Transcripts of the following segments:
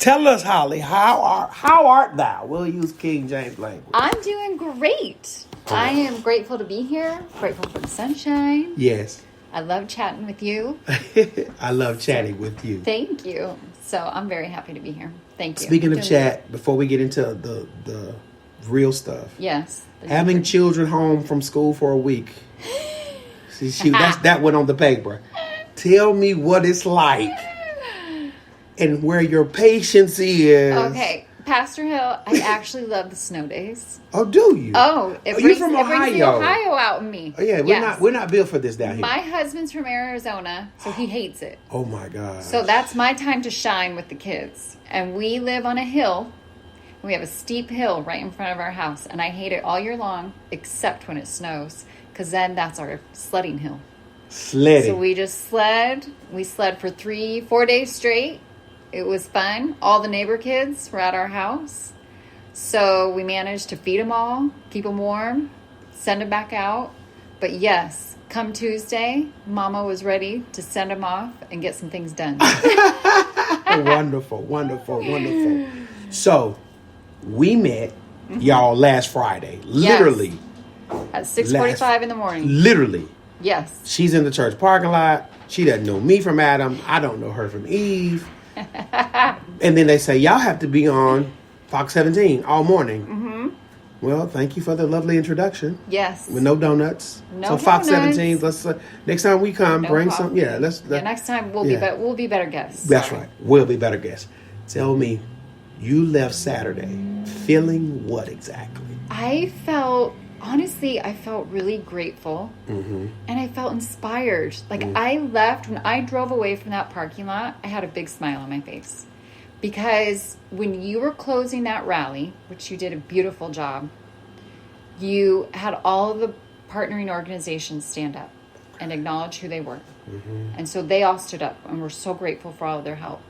Tell us, Holly, how art thou? We'll use King James language. I'm doing great. I am grateful to be here. Grateful for the sunshine. Yes. I love chatting with you. I love chatting with you. Thank you. So I'm very happy to be here. Thank you. Speaking of chat, before we get into the real stuff. Yes. Having children home from school for a week. See, that went on the paper. Tell me what it's like and where your patience is. Okay. Pastor Hill, I actually love the snow days. Oh, do you? Oh, you're from Ohio. It brings the Ohio out in me. Oh, yeah, we're not built for this down here. My husband's from Arizona, so he hates it. Oh my God. So that's my time to shine with the kids. And we live on a hill. We have a steep hill right in front of our house, and I hate it all year long, except when it snows, because then that's our sledding hill. Sledding. So we just sled. We sled for 3-4 days straight. It was fun. All the neighbor kids were at our house. So we managed to feed them all, keep them warm, send them back out. But yes, come Tuesday, Mama was ready to send them off and get some things done. Wonderful, wonderful, wonderful. So we met y'all last Friday. Literally. At 6:45 in the morning. Literally. Yes. She's in the church parking lot. She doesn't know me from Adam. I don't know her from Eve. And then they say, y'all have to be on Fox 17 all morning. Mm-hmm. Well, thank you for the lovely introduction. Yes. With no donuts. No so Fox donuts. 17, let's next time we come, bring some. Yeah, next time we'll be better guests. That's right. We'll be better guests. Tell me, you left Saturday feeling what exactly? I felt really grateful, and I felt inspired. Like I left, when I drove away from that parking lot, I had a big smile on my face. Because when you were closing that rally, which you did a beautiful job, you had all of the partnering organizations stand up and acknowledge who they were. Mm-hmm. And so they all stood up, and we're so grateful for all of their help.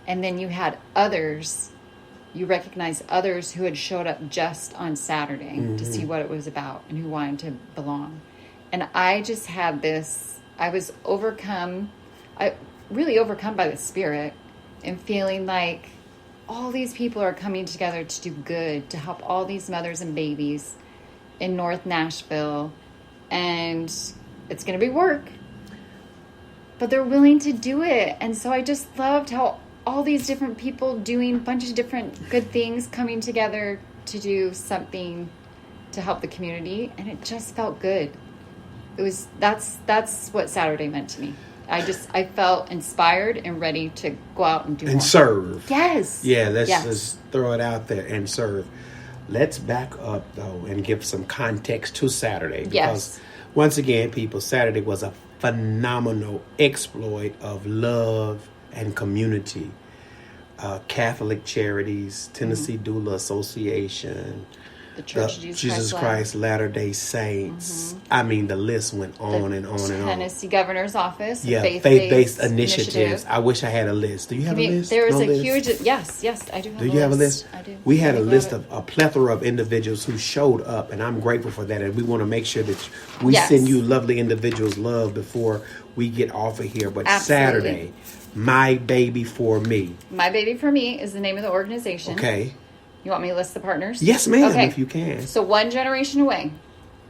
And then you had others. You recognized others who had showed up just on Saturday to see what it was about and who wanted to belong. And I just had this, I was really overcome by the Spirit and feeling like all these people are coming together to do good, to help all these mothers and babies in North Nashville. And it's going to be work, but they're willing to do it. And so I just loved how all these different people doing a bunch of different good things, coming together to do something to help the community, and it just felt good. That's what Saturday meant to me. I felt inspired and ready to go out and do and more. Serve. Yes. Yeah, let's just throw it out there and serve. Let's back up though and give some context to Saturday, because once again, people, Saturday was a phenomenal exploit of love and community. Catholic Charities, Tennessee Doula Association, the Church of Jesus Christ Latter-day Saints. I mean, the list went on and on and on. Tennessee Governor's Office. Yeah, faith-based initiatives. I wish I had a list. Do you have a list? There is a huge... Yes, I do have a list. Do you have a list? I do. We had a list of a plethora of individuals who showed up, and I'm grateful for that. And we want to make sure that we send you lovely individuals love before we get off of here. But Saturday, My Baby for Me. My Baby for Me is the name of the organization. Okay. You want me to list the partners? Yes, ma'am, if you can. So One Generation Away,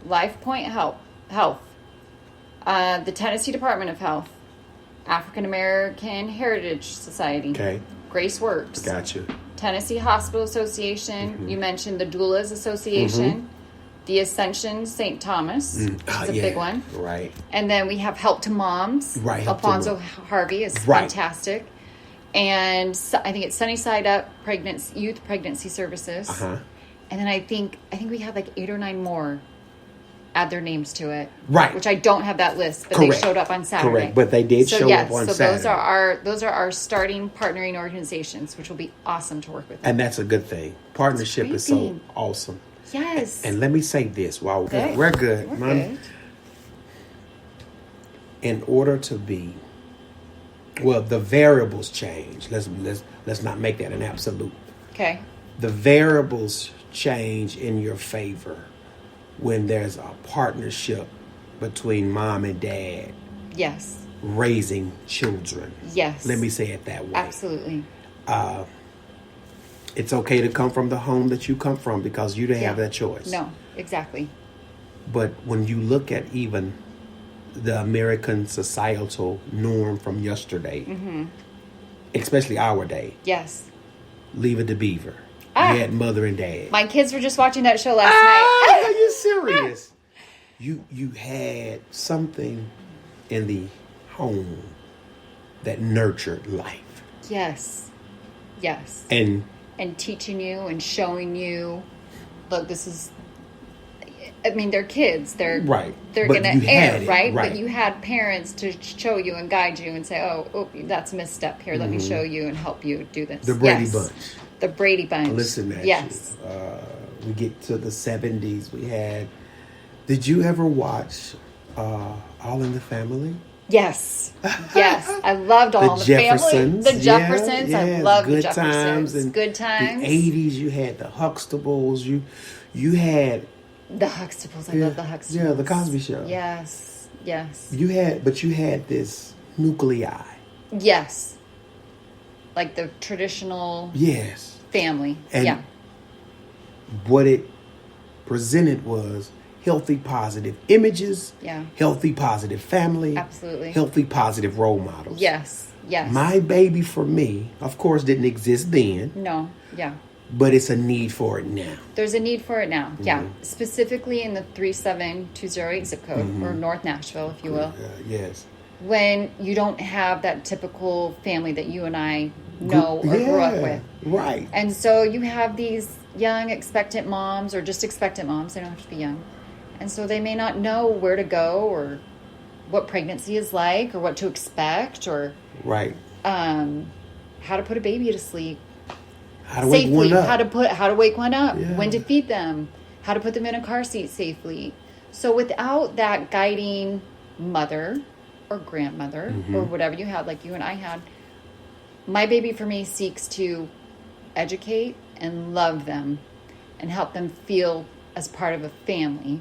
Life Point Health, the Tennessee Department of Health, African American Heritage Society, Grace Works. Gotcha. Tennessee Hospital Association. You mentioned the Doulas Association. The Ascension St. Thomas is a big one. Right. And then we have Help to Moms. Right. Alfonso Harvey is fantastic. And I think it's Sunnyside Up Youth Pregnancy Services. And then I think we have like 8 or 9 more add their names to it. Right. Which I don't have that list, but they showed up on Saturday. Correct. But they did show up on Saturday. So those are our starting partnering organizations, which will be awesome to work with. And that's a good thing. Partnership is so awesome. Yes. And let me say this while we're good. We're good. In order to be, the variables change. Let's not make that an absolute. Okay. The variables change in your favor when there's a partnership between mom and dad. Raising children. Yes. Let me say it that way. Absolutely. It's okay to come from the home that you come from because you didn't have that choice. No, exactly. But when you look at even the American societal norm from yesterday, especially our day, yes, Leave It to Beaver. You had mother and dad. My kids were just watching that show last night. Are you serious? You had something in the home that nurtured life. Yes. And teaching you and showing you, look, this is, I mean, they're kids. They're right. They're going to err, right? Right? But you had parents to show you and guide you and say, oh, that's a misstep here. Let me show you and help you do this. The Brady Bunch. The Brady Bunch. Listen at yes. you. We get to the 70s. We had... Did you ever watch All in the Family? Yes. I loved All in the Family. The Jeffersons. Yeah, I loved the Good Jeffersons. Times. And Good Times. The 80s, you had the Huxtables. You had... The Huxtables. I love the Huxtables. Yeah, the Cosby Show. Yes. You had this nuclei. Yes. Like the traditional family. And what it presented was healthy, positive images. Yeah. Healthy, positive family. Absolutely. Healthy, positive role models. Yes. My Baby for me, of course, didn't exist then. No. Yeah. But it's a need for it now. There's a need for it now. Yeah. Specifically in the 37208 zip code, or North Nashville, if you will. Yes. When you don't have that typical family that you and I know or grew up with. Right. And so you have these young expectant moms, or just expectant moms. They don't have to be young. And so they may not know where to go, or what pregnancy is like, or what to expect, or how to put a baby to sleep. How to wake one up. How to wake one up. Yeah. When to feed them. How to put them in a car seat safely. So without that guiding mother or grandmother or whatever you had, like you and I had, My Baby for me seeks to educate and love them and help them feel as part of a family,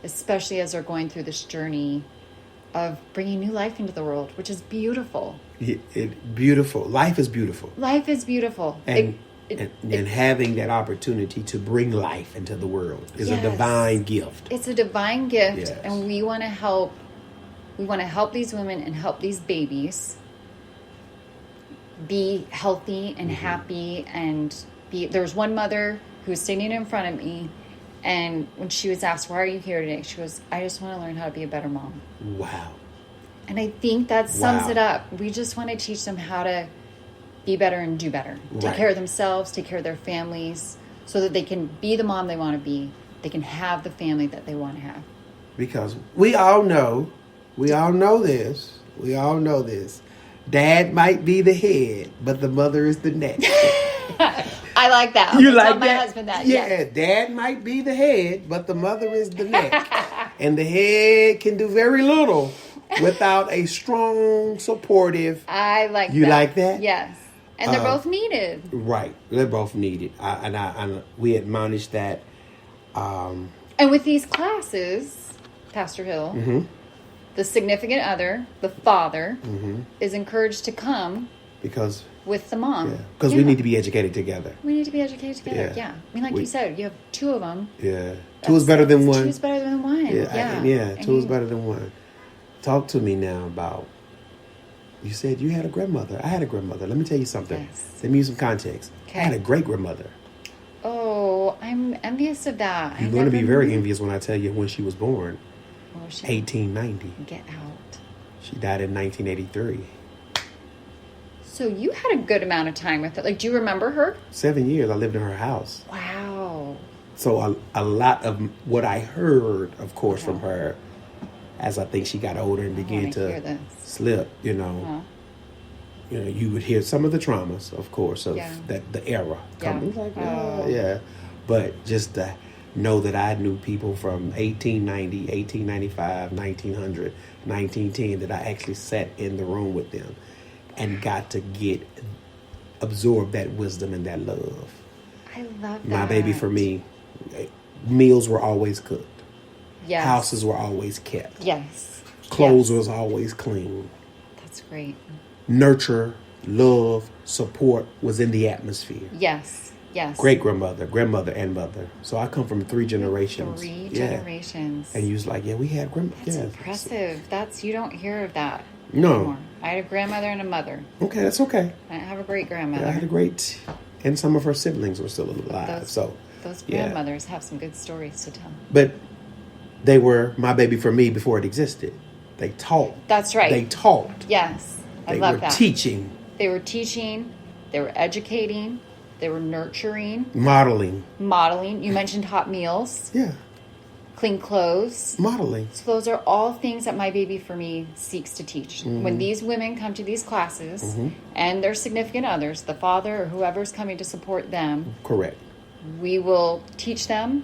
especially as they're going through this journey of bringing new life into the world, which is beautiful. Beautiful. Life is beautiful. Life is beautiful. And having that opportunity to bring life into the world is a divine gift. It's a divine gift, and we want to help. We want to help these women and help these babies be healthy and happy and be. There was one mother who was sitting in front of me, and when she was asked, "Why are you here today?" she goes, "I just want to learn how to be a better mom." Wow. And I think that sums it up. We just want to teach them how to be better and do better. Take care of themselves, take care of their families, so that they can be the mom they want to be. They can have the family that they want to have. Because we all know this. Dad might be the head, but the mother is the neck. I like that. You like that? My husband that. Yeah, yes. Dad might be the head, but the mother is the neck. And the head can do very little without a strong, supportive... I like that. You like that? Yes. And they're both needed. Right. They're both needed. And we admonish that. And with these classes, Pastor Hill, the significant other, the father, is encouraged to come because with the mom. Because we need to be educated together. We need to be educated together, I mean, like you said, you have two of them. Yeah. Two is better than one. Two is better than one. Two is better than one. Talk to me now about... You said you had a grandmother. I had a grandmother. Let me tell you something. Yes. Let me use some context. Okay. I had a great-grandmother. Oh, I'm envious of that. You're going to be very envious when I tell you when she was born. 1890. Get out. She died in 1983. So you had a good amount of time with her. Like, do you remember her? 7 years. I lived in her house. Wow. So a lot of what I heard, of course, from her, as I think she got older and began to slip, you you would hear some of the traumas, of course, of the era coming. But just to know that I knew people from 1890, 1895, 1900, 1910, that I actually sat in the room with them and got to absorb that wisdom and that love. I love that. My Baby for me, meals were always cooked. Yes. Houses were always kept. Yes. Clothes was always clean. That's great. Nurture love, support was in the atmosphere. Yes. Great-grandmother, grandmother, and mother. So I come from 3 generations. 3 generations. And you was like, we had grandma. That's impressive. You don't hear of that no. anymore. I had a grandmother and a mother. Okay, that's okay. I didn't have a great-grandmother. I had a great, and some of her siblings were still alive. Those grandmothers have some good stories to tell. But they were my baby for me before it existed. They taught. That's right. They taught. Yes. I love that. They were teaching. They were teaching. They were educating. They were nurturing. Modeling. You mentioned hot meals. Yeah. Clean clothes. Modeling. So those are all things that my baby for me seeks to teach. Mm-hmm. When these women come to these classes mm-hmm. and their significant others, the father or whoever's coming to support them. Correct. We will teach them,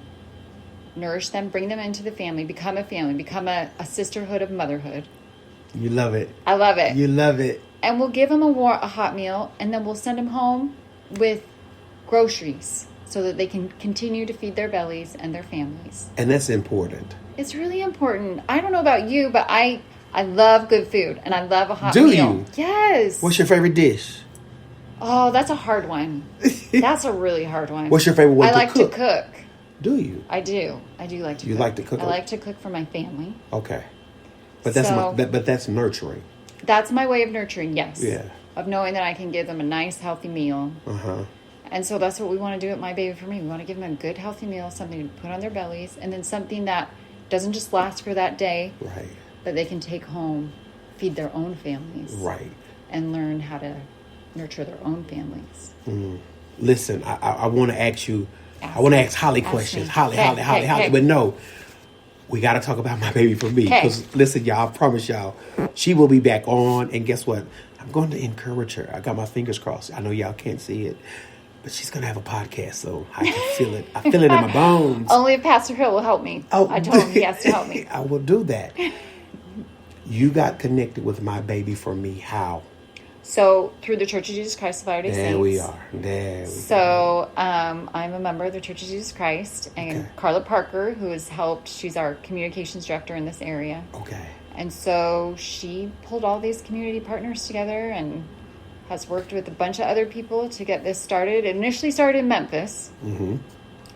nourish them, bring them into the family, become a family, become a sisterhood of motherhood. You love it. I love it. You love it. And we'll give them a hot meal, and then we'll send them home with groceries so that they can continue to feed their bellies and their families. And that's important. It's really important. I don't know about you, but I love good food, and I love a hot meal. Do you? Yes. What's your favorite dish? Oh, that's a hard one. That's a really hard one. What's your favorite one to cook? I like to cook. Do you? I do. I do like to cook. You like to cook? I like to cook for my family. Okay. But that's nurturing. That's my way of nurturing, yes. Yeah. Of knowing that I can give them a nice, healthy meal. Uh-huh. And so that's what we want to do at My Baby For Me. We want to give them a good, healthy meal, something to put on their bellies, and then something that doesn't just last for that day. Right. But they can take home, feed their own families. Right. And learn how to nurture their own families. Mm. Listen, I want to ask you, I want to ask Holly questions. Holly. But no, we got to talk about My Baby For Me. Because listen, y'all, I promise y'all, she will be back on. And guess what? I'm going to encourage her. I got my fingers crossed. I know y'all can't see it. But she's going to have a podcast, so I can feel it. I feel it in my bones. Only if Pastor Hill will help me. Oh, I told him he has to help me. I will do that. You got connected with My Baby For Me. How? So, through the Church of Jesus Christ of Latter-day Saints. There we are. So, I'm a member of the Church of Jesus Christ. And Carla Parker, who has helped, she's our communications director in this area. Okay. And so, she pulled all these community partners together and has worked with a bunch of other people to get this started. It initially started in Memphis.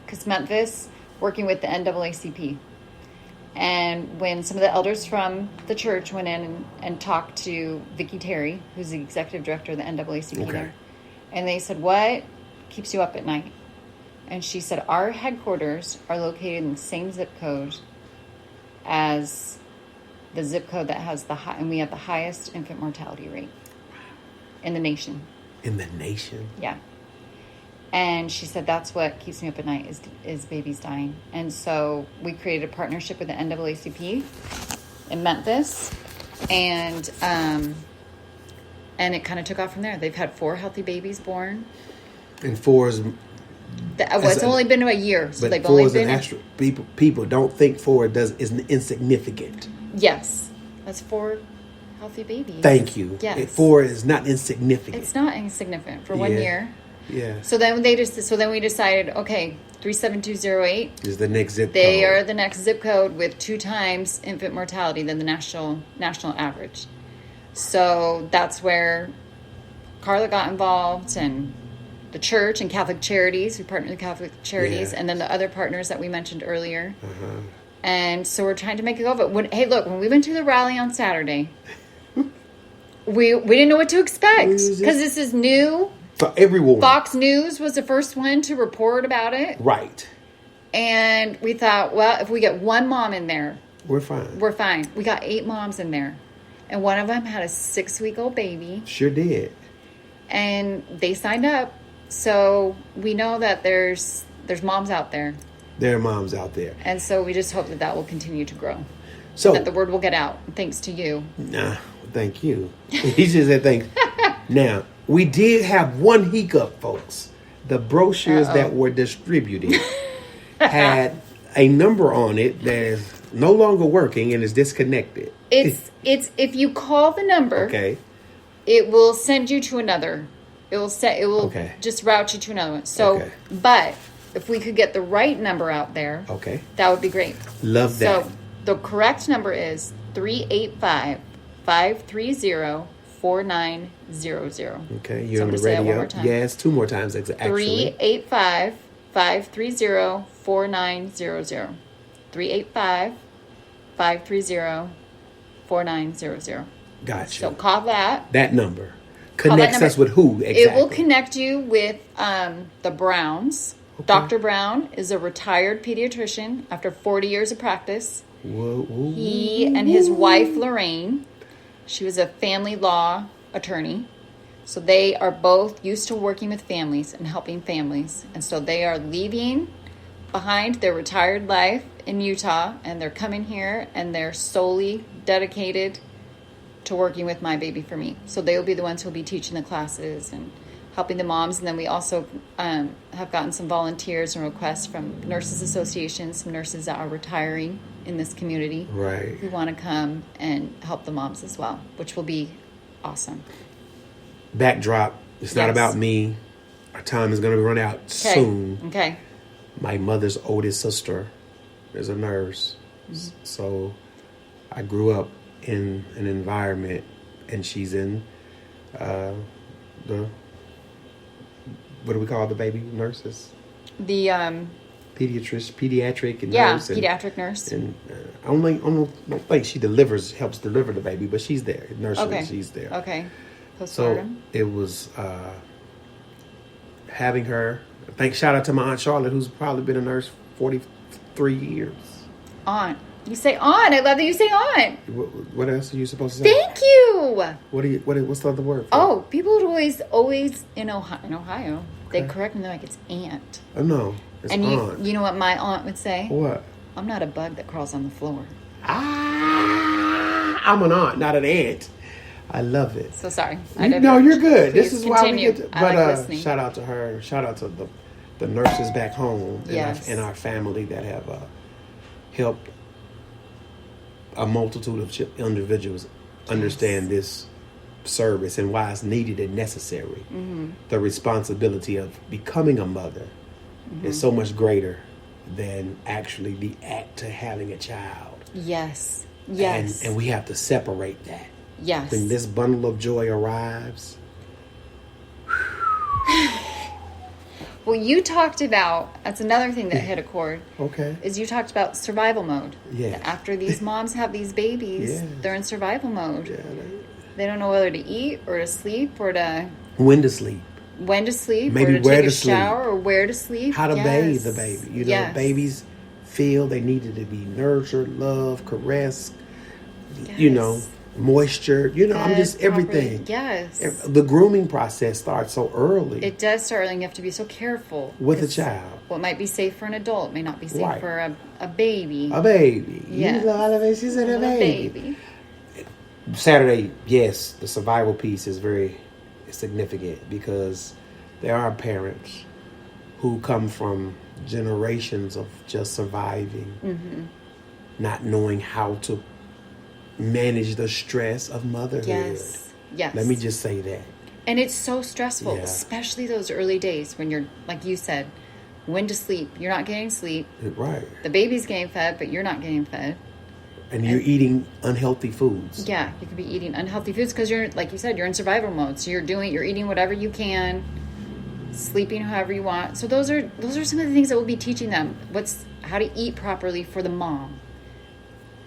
Because Memphis, working with the NAACP. And when some of the elders from the church went in and talked to Vicki Terry, who's the executive director of the NAACP there, and they said, what keeps you up at night? And she said, our headquarters are located in the same zip code as the zip code that has and we have the highest infant mortality rate in the nation. In the nation? Yeah. And she said, that's what keeps me up at night is babies dying. And so we created a partnership with the NAACP in Memphis. And it kind of took off from there. They've had 4 healthy babies born. And 4 is... it's only been a year. So but they've 4 only is been... an extra... People don't think 4 is insignificant. Yes. That's 4 healthy babies. Thank you. Yes. 4 is not insignificant. It's not insignificant for 1 year. Yeah. So then we decided, okay, 37208 is the next zip code. They are the next zip code with 2 times infant mortality than the national average. So that's where Carla got involved, and the church and Catholic Charities. We partnered with Catholic Charities, and then the other partners that we mentioned earlier. And so we're trying to make it go. But when we went to the rally on Saturday, we didn't know what to expect because this is new. For everyone. Fox News was the first one to report about it. Right. And we thought, well, if we get 1 mom in there, we're fine. We're fine. We got 8 moms in there. And one of them had a 6-week-old baby. Sure did. And they signed up. So we know that there's moms out there. There are moms out there. And so we just hope that will continue to grow. So that the word will get out, thanks to you. Nah, thank you. He just said thanks. Now, we did have one hiccup, folks. The brochures that were distributed had a number on it that is no longer working and is disconnected. It's if you call the number, it will send you to another. It will just route you to another one. So, but if we could get the right number out there, that would be great. Love that. So the correct number is 385-530 4900. Okay, you're on the radio. Yes, 2 more times actually. 385-530-4900. 385-530-4900. Gotcha. So call that. That number connects us with who exactly? It will connect you with the Browns. Okay. Dr. Brown is a retired pediatrician after 40 years of practice. Whoa. He and his wife, Lorraine, she was a family law attorney. So they are both used to working with families and helping families. And so they are leaving behind their retired life in Utah, and they're coming here, and they're solely dedicated to working with My Baby for Me. So they will be the ones who will be teaching the classes and helping the moms. And then we also have gotten some volunteers and requests from nurses associations, some nurses that are retiring in this community, right, who want to come and help the moms as well, which will be awesome. Backdrop, it's not about me. Our time is going to run out soon. Okay. My mother's oldest sister is a nurse. Mm-hmm. So I grew up in an environment, and she's in the, what do we call the baby nurses? The pediatric and nurse. Pediatric nurse. And I don't think she helps deliver the baby, but she's there. Nursery, okay. She's there. Okay. So it was having her. Shout out to my Aunt Charlotte, who's probably been a nurse 43 years. Aunt. You say aunt. I love that you say aunt. What else are you supposed to say? Thank you. What's the other word for it? People would always in Ohio, okay, they correct me. They're like, it's aunt. Oh, no. It's aunt. You know what my aunt would say? What? I'm not a bug that crawls on the floor. I'm an aunt, not an aunt. I love it. So sorry. No, you're good. Please this is continue. Why we get to, but shout out to her. Shout out to the nurses back home and our family that have helped a multitude of individuals understand this service and why it's needed and necessary. Mm-hmm. The responsibility of becoming a mother is so much greater than actually the act to having a child. Yes. And we have to separate that. Yes. When this bundle of joy arrives. Well, you talked about, that's another thing that hit a chord. Okay. Is you talked about survival mode. Yeah. After these moms have these babies, they're in survival mode. Yeah, they don't know whether to eat or to sleep or to... When to sleep. or Maybe to where take to a shower or where to sleep. How to bathe the baby. Babies feel they needed to be nurtured, loved, caressed, moisture, I'm just everything. Yes. The grooming process starts so early. It does start early, and you have to be so careful. With a child. What might be safe for an adult may not be safe for a baby. A baby. Yeah. She said a baby. Saturday, yes, the survival piece is very significant because there are parents who come from generations of just surviving, not knowing how to manage the stress of motherhood. Yes. Let me just say that. And it's so stressful, especially those early days when you're, like you said, when to sleep. You're not getting sleep. Right. The baby's getting fed, but you're not getting fed. And you're eating unhealthy foods. Yeah, you could be eating unhealthy foods because you're, like you said, you're in survival mode. So you're eating whatever you can, sleeping however you want. So those are some of the things that we'll be teaching them. How to eat properly for the mom.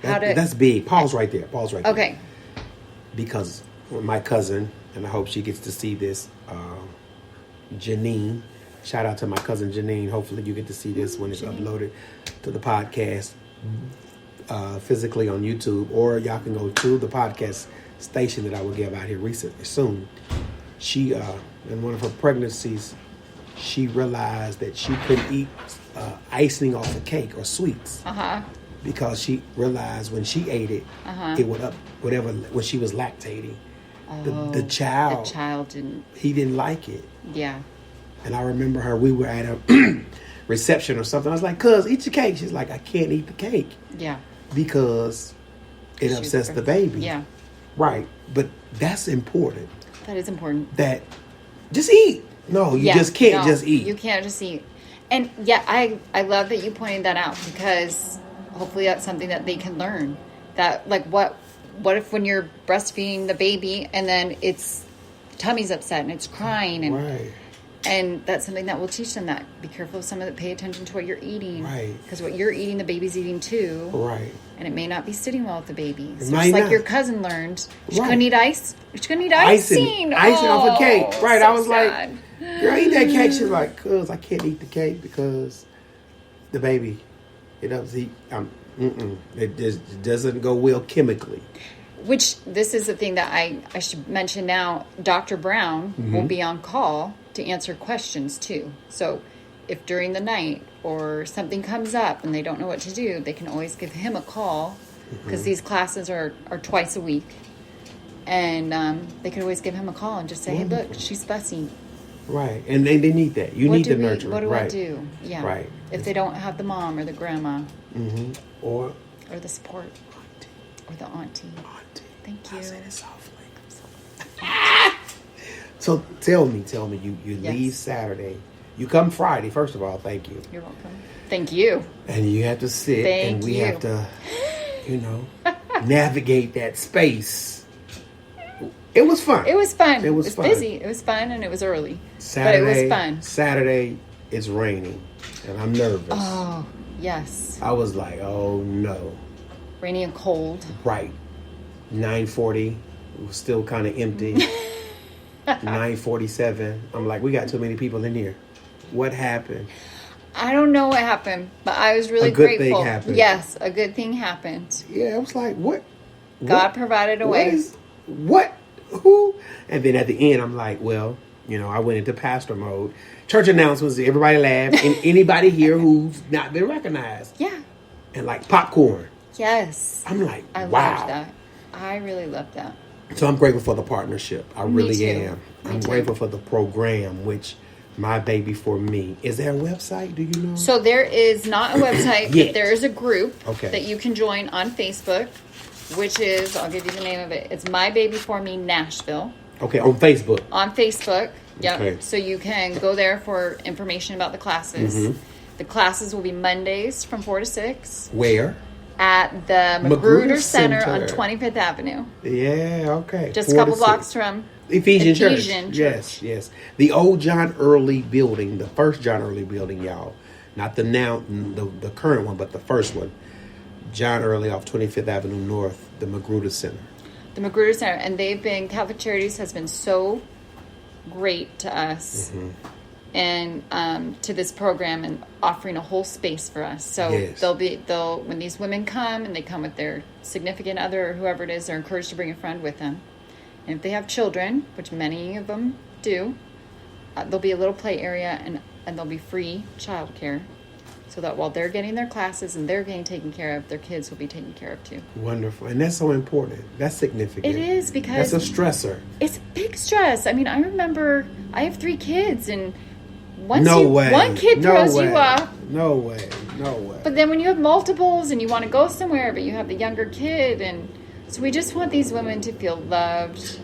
That's big. Pause right there. Okay. Because my cousin, and I hope she gets to see this, Janine. Shout out to my cousin Janine. Hopefully you get to see this when it's uploaded to the podcast physically on YouTube, or y'all can go to the podcast station that I will give out here soon. She, in one of her pregnancies, she realized that she couldn't eat icing off a cake or sweets. Because she realized when she ate it, it would up whatever when she was lactating. The child didn't. He didn't like it. Yeah. And I remember her. We were at a reception or something. I was like, "Cuz, eat your cake." She's like, "I can't eat the cake." Yeah. Because it upsets the baby. Yeah. Right. But that's important. That is important. That just eat. No, you just can't just eat. You can't just eat. And I love that you pointed that out because hopefully that's something that they can learn. That like what what if when you're breastfeeding the baby and then its tummy's upset and it's crying, and right. And that's something that we'll teach them, that be careful of some of that, pay attention to what you're eating. Right. Because what you're eating, the baby's eating too. Right. And it may not be sitting well with the baby. So Might just like not. your cousin learned. She's Right. going to need ice. She's going to need icing. Icing off a cake. Right. So I was sad. like, girl, eat that cake. She's like, cuz I can't eat the cake because the baby, it doesn't eat. It just doesn't go well chemically. Which, this is the thing that I should mention now. Dr. Brown will be on call to answer questions too. So if during the night or something comes up and they don't know what to do, they can always give him a call, because these classes are twice a week. And they could always give him a call and just say, hey, look, she's fussy. Right. And they need that. You need to nurture. What do right. I do? Yeah. Right. If they don't have the mom or the grandma. Or the support. auntie. Or the auntie. Thank you. I said it softly. So tell me, you Yes. leave Saturday. You come Friday, first of all, thank you. You're welcome. Thank you. And you have to sit and we you. have to, navigate that space. It was fun. It was fun. It was fun. Busy. It was fun, and it was early. Saturday, but it was fun. Saturday, it's raining, and I'm nervous. Oh, yes. I was like, oh no. Rainy and cold. Right. 9:40, it was still kind of empty. 9:47, I'm like, we got too many people in here. What happened? I don't know what happened, but I was really A good grateful. thing happened. Yes, a good thing happened. Yeah, I was like, what? God provided a way. What? Who? And then at the end, I'm like, well, I went into pastor mode. Church announcements, everybody laughed. And anybody here who's not been recognized. Yeah. And like popcorn. Yes. I'm like, I wow. loved that. I really loved that. So I'm grateful for the partnership. I really too. am. I'm grateful for the program, which My Baby for Me. Is there a website? Do you know? So there is not a website, Yet. but there is a group Okay. that you can join on Facebook, which is, I'll give you the name of it. It's My Baby for Me Nashville. Okay, on Facebook. On Facebook. Yep. Okay. So you can go there for information about the classes. The classes will be Mondays from 4 to 6 Where? at the Magruder Center on 25th Avenue. Yeah, okay. Just a couple blocks from Ephesian Church. Church. Yes. The old John Early building, the first John Early building, y'all. Not the the current one, but the first one. John Early off 25th Avenue North, the Magruder Center. The Magruder Center. And Catholic Charities has been so great to us and to this program, and offering a whole space for us. So Yes. they'll when these women come and they come with their significant other or whoever it is, they're encouraged to bring a friend with them. And if they have children, which many of them do, there'll be a little play area, and there'll be free childcare, so that while they're getting their classes and they're getting taken care of, their kids will be taken care of too. Wonderful. And that's so important. That's significant. It is, because that's a stressor. it's big stress. I mean, I remember I have 3 kids, and once Way. one kid No throws way. you off. No way. No way. But then when you have multiples and you want to go somewhere, but you have the younger kid, and so we just want these women to feel loved,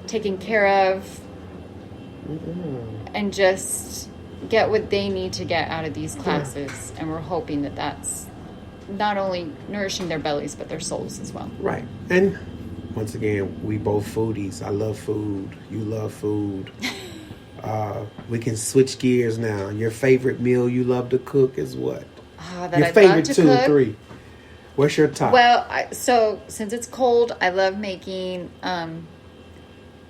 taken care of, and just get what they need to get out of these classes. And we're hoping that that's not only nourishing their bellies, but their souls as well. Right. And once again, we both foodies. I love food. You love food. We can switch gears now. Your favorite meal you love to cook is what? That Your I'd favorite love to 2 cook. or 3. What's your top? Well, so since it's cold, I love making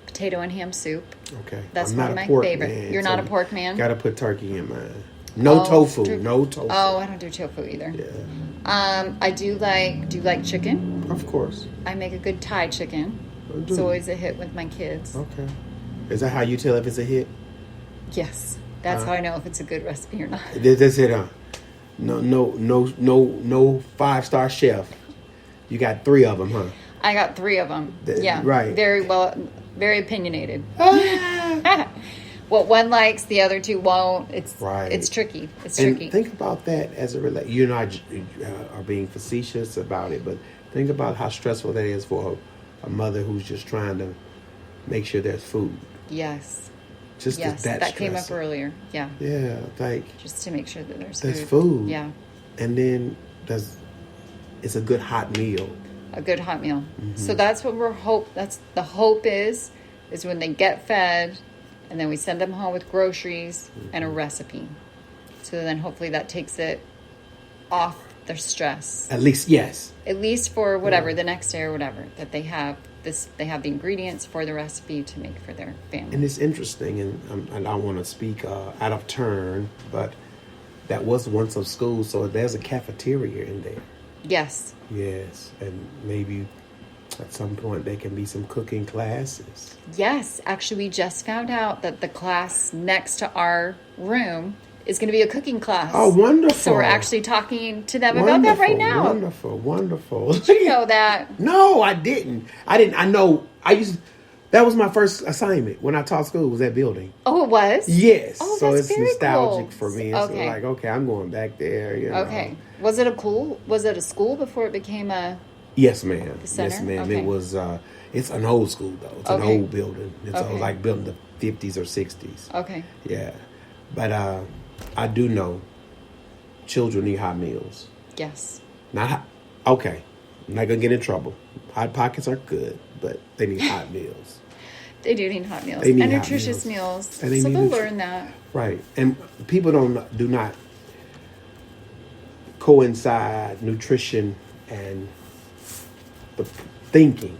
potato and ham soup. Okay. That's I'm one not of a my pork favorite. man, You're not a pork man? Gotta put turkey in mine. No tofu. Turkey. No tofu. Oh, I don't do tofu either. Yeah. I do like chicken. Of course. I make a good Thai chicken. I do. It's always a hit with my kids. Okay. Is that how you tell if it's a hit? Yes. That's how I know if it's a good recipe or not. That's it, huh? No 5-star chef. You got 3 of them, huh? I got 3 of them. Yeah. Right. Very opinionated. What one likes, the other 2 won't. It's tricky. It's and tricky. Think about that as it relates. You not are being facetious about it, but think about how stressful that is for a mother who's just trying to make sure there's food. Yes. Just that came up earlier. Yeah. Yeah, like just to make sure that there's food. Yeah. And then it's a good hot meal. A good hot meal. So that's what that's the hope is when they get fed, and then we send them home with groceries and a recipe. So then hopefully that takes it off their stress. At least, yes. At least for whatever, the next day or whatever, that they have the ingredients for the recipe to make for their family. And it's interesting, and I don't want to speak out of turn, but that was once a school, so there's a cafeteria in there. Yes. Yes, and maybe at some point there can be some cooking classes. Yes, actually we just found out that the class next to our room is going to be a cooking class. Oh, wonderful. So we're actually talking to them about that right now. Wonderful. Did you know that? No, I didn't. I know. That was my first assignment when I taught school, was that building. Oh, it was? Yes. Oh, so that's it's very nostalgic cool. for me. Okay. It's like, I'm going back there. You know. Okay. Was it a school before it became a... Yes, ma'am. Center? Yes, ma'am. Okay. It was, it's an old school, though. It's an old building. It's like built in the 50s or 60s. Okay. Yeah. But I do know children need hot meals. Yes. Not hot. Okay. I'm not going to get in trouble. Hot Pockets are good, but they need hot meals. They do need hot meals. They need and hot nutritious meals. And they So need they'll learn that. Right. And people do not coincide nutrition and the thinking.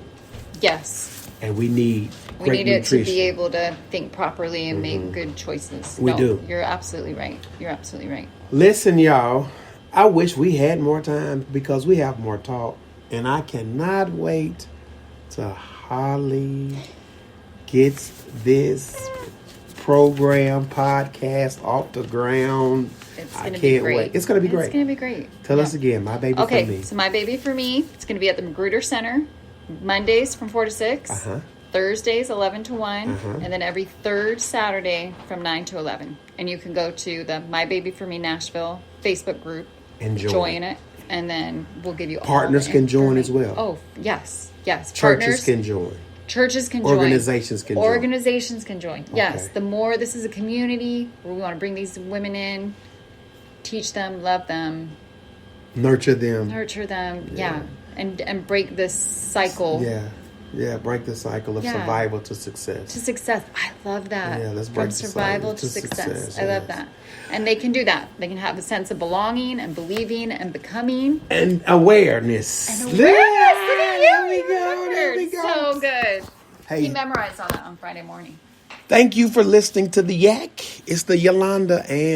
Yes. And we need We great need it nutrition. to be able to think properly and make good choices. We do. You're absolutely right. You're absolutely right. Listen, y'all, I wish we had more time because we have more talk. And I cannot wait till Holly gets this program, podcast off the ground. It's I going to can't be great. wait. It's going to be great. It's going to be great. Tell us again, My Baby for Me. Okay, so My Baby for Me, it's going to be at the Magruder Center, Mondays from 4 to 6, Thursdays 11 to 1, and then every third Saturday from 9 to 11. And you can go to the My Baby for Me Nashville Facebook group, and join it, and then we'll give you partners all the can join as information. well. Oh, yes. Churches Partners can join. Churches can join. Organizations can join. Organizations can join. Yes. Okay. The more, this is a community where we want to bring these women in, teach them, love them, nurture them. Yeah. And break this cycle. Yeah, break the cycle of survival to success. To success. I love that. Yeah, let's break From survival to success. I love that. And they can do that. They can have a sense of belonging and believing and becoming. And awareness. And awareness. Look at you. There we go. So good. Hey, He memorized all that on Friday morning. thank you for listening to The Yak. It's the Yolanda and